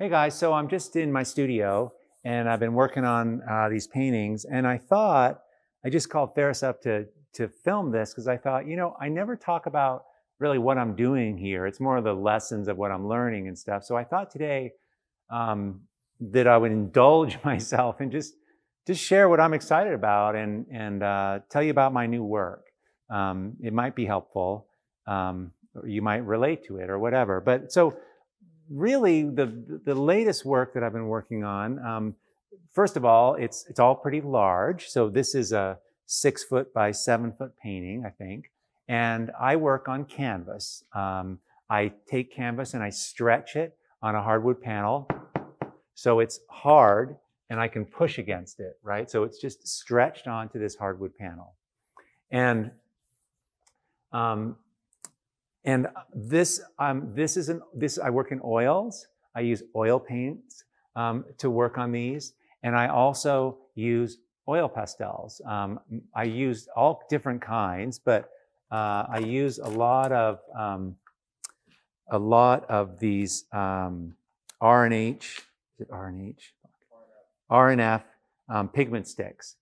Hey guys, so I'm just in my studio and I've been working on these paintings, and I thought I just called Ferris up to film this because I thought, I never talk about really what I'm doing here. It's more of the lessons of what I'm learning and stuff. So I thought today that I would indulge myself and just share what I'm excited about and tell you about my new work. It might be helpful, or you might relate to it or whatever. But so really the latest work that I've been working on, first of all, it's all pretty large. So this is a 6 foot by 7 foot painting, I think. And I work on canvas. I take canvas and I stretch it on a hardwood panel. So it's hard and I can push against it, right? So it's just stretched onto this hardwood panel. And this I work in oils. I use oil paints to work on these, and I also use oil pastels. I use all different kinds, but I use a lot of these R&H, is it R&H? R&F pigment sticks,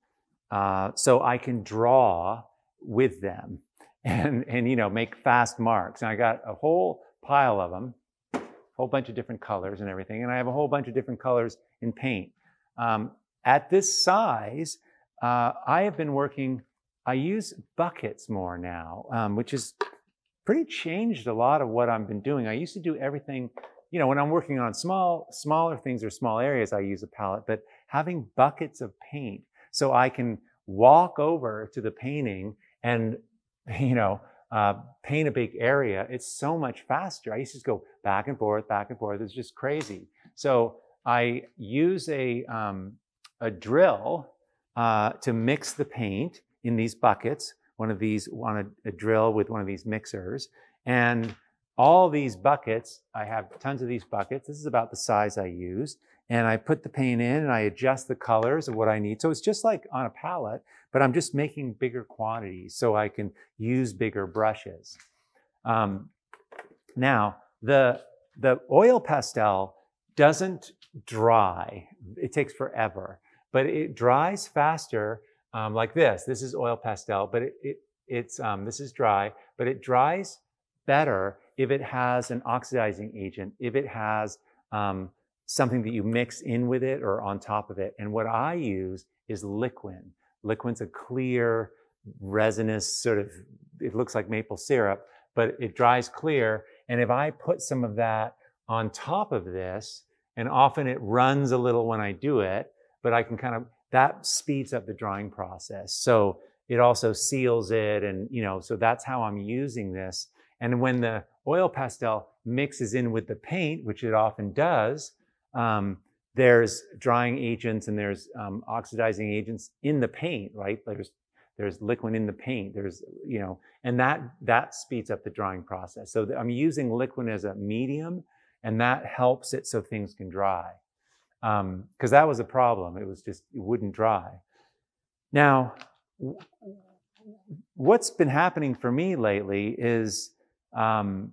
so I can draw with them. And make fast marks. And I got a whole pile of them, a whole bunch of different colors and everything. And I have a whole bunch of different colors in paint. At this size, I have been working, I use buckets more now, which has pretty changed a lot of what I've been doing. I used to do everything, when I'm working on smaller things or small areas, I use a palette, but having buckets of paint so I can walk over to the painting and paint a big area, it's so much faster. I used to just go back and forth. It's just crazy. So I use a drill to mix the paint in these buckets. One of these on a drill with one of these mixers. And all these buckets, I have tons of these buckets. This is about the size I use. And I put the paint in and I adjust the colors of what I need. So it's just like on a palette, but I'm just making bigger quantities so I can use bigger brushes. Now, the oil pastel doesn't dry. It takes forever, but it dries faster like this. This is oil pastel, but this is dry, but it dries better if it has an oxidizing agent, if it has something that you mix in with it or on top of it. And what I use is liquid. Liquid's a clear, resinous sort of, it looks like maple syrup, but it dries clear. And if I put some of that on top of this, and often it runs a little when I do it, but I can that speeds up the drying process. So it also seals it, and so that's how I'm using this. And when the oil pastel mixes in with the paint, which it often does, there's drying agents and there's oxidizing agents in the paint, right? There's liquid in the paint. There's and that speeds up the drying process. So I'm using liquid as a medium, and that helps it so things can dry. Because that was a problem. It wouldn't dry. Now, what's been happening for me lately is, when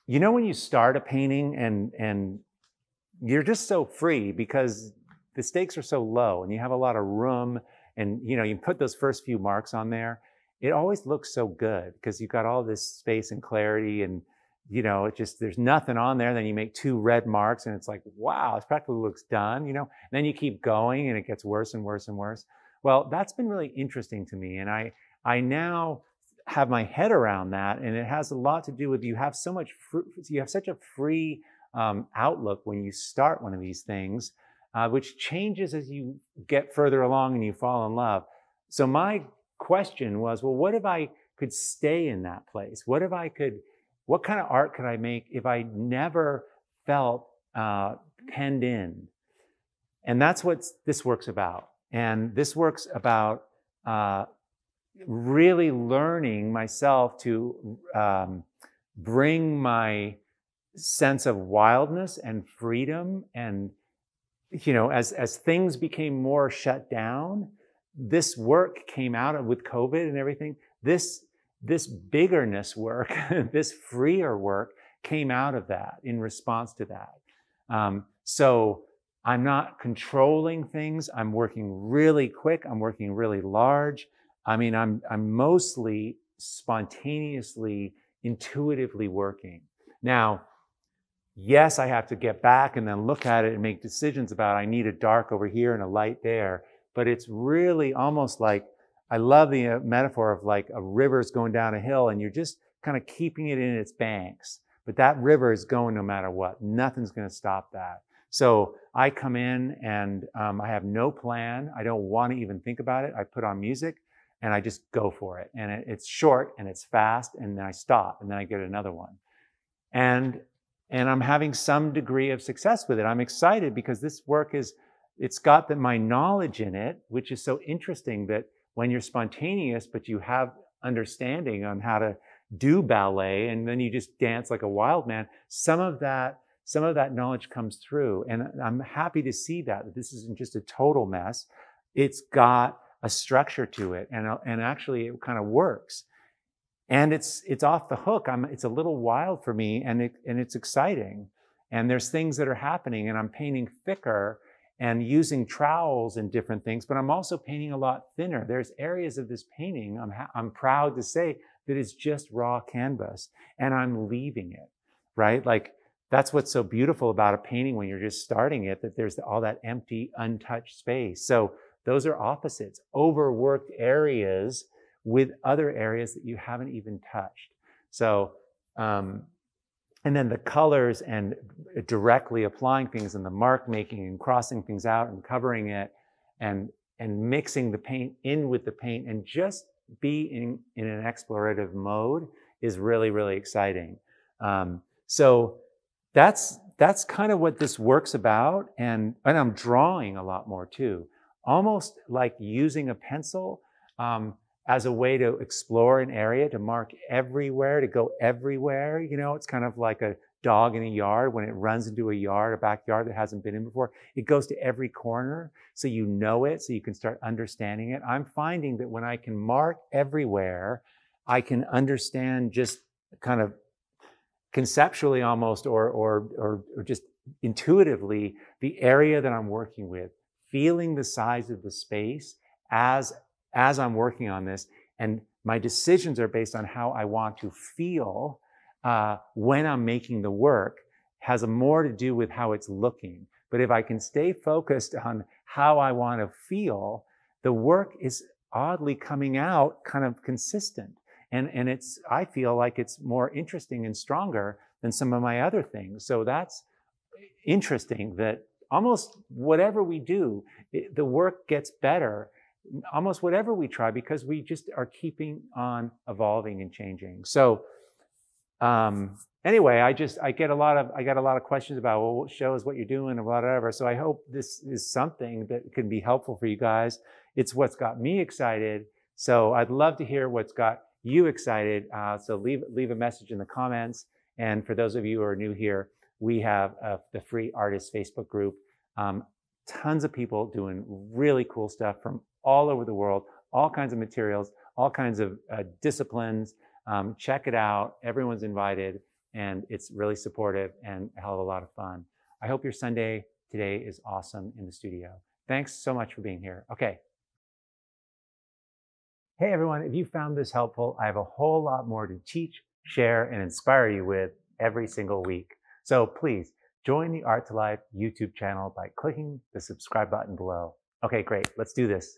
you start a painting and you're just so free because the stakes are so low and you have a lot of room, and you put those first few marks on there, it always looks so good because you've got all this space and clarity, and there's nothing on there. Then you make 2 red marks and it's like, wow, it practically looks done, and then you keep going and it gets worse and worse and worse. Well, that's been really interesting to me, and I now have my head around that, and it has a lot to do with you have such a free outlook when you start one of these things, which changes as you get further along and you fall in love. So my question was, well, what if I could stay in that place? What kind of art could I make if I never felt penned in? And that's what this work's about. And this work's about really learning myself to bring my sense of wildness and freedom. And as things became more shut down, this work came out with COVID and everything. This biggerness work, this freer work came out of that in response to that. So I'm not controlling things. I'm working really quick. I'm working really large. I mean, I'm mostly spontaneously, intuitively working. Now, yes, I have to get back and then look at it and make decisions about I need a dark over here and a light there. But it's really almost like, I love the metaphor of like a river's going down a hill and you're just kind of keeping it in its banks. But that river is going no matter what. Nothing's going to stop that. So I come in and I have no plan. I don't want to even think about it. I put on music and I just go for it. And it's short and it's fast, and then I stop and then I get another one. And I'm having some degree of success with it. I'm excited because this work it's got my knowledge in it, which is so interesting that when you're spontaneous, but you have understanding on how to do ballet and then you just dance like a wild man, some of that knowledge comes through. And I'm happy to see that this isn't just a total mess. It's got a structure to it, and actually it kind of works. And it's off the hook. It's a little wild for me, and it's exciting. And there's things that are happening, and I'm painting thicker and using trowels and different things, but I'm also painting a lot thinner. There's areas of this painting I'm proud to say that is just raw canvas, and I'm leaving it, right? Like, that's what's so beautiful about a painting when you're just starting it, that there's all that empty, untouched space. So those are opposites, overworked areas with other areas that you haven't even touched. So, and then the colors and directly applying things and the mark making and crossing things out and covering it and mixing the paint in with the paint and just being in an explorative mode is really, really exciting. So that's kind of what this work's about. And I'm drawing a lot more too, almost like using a pencil as a way to explore an area, to mark everywhere, to go everywhere. You know, it's kind of like a dog in a yard. When it runs into a yard, a backyard that hasn't been in before, it goes to every corner so you know it, so you can start understanding it. I'm finding that when I can mark everywhere, I can understand just kind of conceptually almost, or just intuitively, the area that I'm working with, feeling the size of the space as I'm working on this. And my decisions are based on how I want to feel when I'm making the work, has more to do with how it's looking. But if I can stay focused on how I want to feel, the work is oddly coming out kind of consistent. And I feel like it's more interesting and stronger than some of my other things. So that's interesting, that almost whatever we do, the work gets better, almost whatever we try, because we just are keeping on evolving and changing. So anyway, I got a lot of questions about, well, show us what you're doing and whatever. So I hope this is something that can be helpful for you guys. It's what's got me excited. So I'd love to hear what's got you excited. So leave a message in the comments. And for those of you who are new here, we have the Free Artists Facebook group. Tons of people doing really cool stuff from all over the world, all kinds of materials, all kinds of disciplines. Check it out. Everyone's invited, and it's really supportive and a hell of a lot of fun. I hope your Sunday today is awesome in the studio. Thanks so much for being here. Okay. Hey everyone, if you found this helpful, I have a whole lot more to teach, share, and inspire you with every single week. So please join the Art to Life YouTube channel by clicking the subscribe button below. Okay, great. Let's do this.